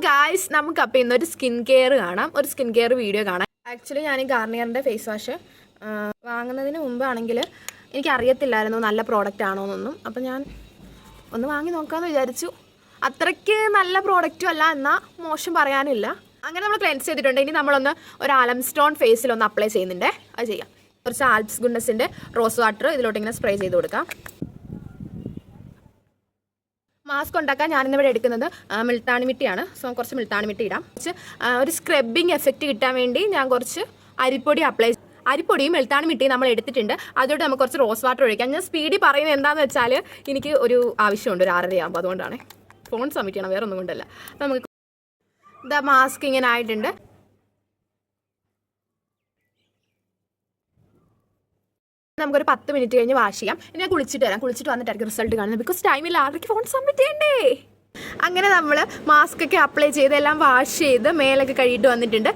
Guys, നമുക്ക് അപ്പോൾ ഇന്നൊരു സ്കിൻ കെയർ കാണാം, ഒരു സ്കിൻ കെയർ വീഡിയോ കാണാം. ആക്ച്വലി ഞാൻ ഈ ഗാർണിയറിൻ്റെ ഫേസ് വാഷ് വാങ്ങുന്നതിന് മുമ്പാണെങ്കിൽ എനിക്കറിയത്തില്ലായിരുന്നു നല്ല പ്രോഡക്റ്റ് ആണോ എന്നൊന്നും. അപ്പോൾ ഞാൻ ഒന്ന് വാങ്ങി നോക്കാമെന്ന് വിചാരിച്ചു. അത്രയ്ക്ക് നല്ല പ്രോഡക്റ്റും അല്ല, എന്നാൽ മോശം പറയാനില്ല. അങ്ങനെ നമ്മൾ ക്ലെൻസ് ചെയ്തിട്ടുണ്ട്. ഇനി നമ്മളൊന്ന് ഒരു ആലം സ്റ്റോൺ ഫേസിലൊന്ന് അപ്ലൈ ചെയ്യുന്നുണ്ടേ, അത് ചെയ്യാം. കുറച്ച് ആൽപ്സ് ഗുഡ്നസിൻ്റെ റോസ് വാട്ടർ ഇതിലോട്ട് ഇങ്ങനെ സ്പ്രേ ചെയ്ത് കൊടുക്കാം. മാസ്ക് ഉണ്ടാക്കാൻ ഞാനിന്നിവിടെ എടുക്കുന്നത് മിൽത്താണി മിട്ടിയാണ്. സോ കുറച്ച് മിൽത്താണി മിട്ടി ഇടാം. കുറച്ച് ഒരു സ്ക്രബിങ് എഫക്റ്റ് കിട്ടാൻ വേണ്ടി ഞാൻ കുറച്ച് അരിപ്പൊടി അരിപ്പൊടിയും മിൽത്താണി മിട്ടിയും നമ്മൾ എടുത്തിട്ടുണ്ട്. അതോടെ നമുക്ക് കുറച്ച് റോസ് വാട്ടർ ഒഴിക്കാം. ഞാൻ സ്പീഡിൽ പറയുന്നത് എന്താണെന്ന് വെച്ചാൽ എനിക്ക് ഒരു ആവശ്യമുണ്ട്, ഒരു 6:30 ആകുമ്പോൾ. അതുകൊണ്ടാണ് ഫോൺ സബ്മിറ്റ് ചെയ്യണം, വേറെ ഒന്നും കൊണ്ടല്ല. നമുക്ക് ഇതാ മാസ്ക് ഇങ്ങനെ ആയിട്ടുണ്ട്. നമുക്കൊരു 10 മിനിറ്റ് കഴിഞ്ഞ് വാഷ് ചെയ്യാം. ഇനി ഞാൻ കുളിച്ചിട്ട് വരാം. കുളിച്ചിട്ട് വന്നിട്ടായിരിക്കും റിസൾട്ട് കാണുന്നത്. ബിക്കോസ് ടൈമിൽ 6:30 ഫോൺ സബ്മിറ്റ് ചെയ്യണ്ടേ. അങ്ങനെ നമ്മൾ മാസ്ക് ഒക്കെ അപ്ലൈ ചെയ്ത് എല്ലാം വാഷ് ചെയ്ത് മേലൊക്കെ കഴുകിയിട്ട് വന്നിട്ടുണ്ട്.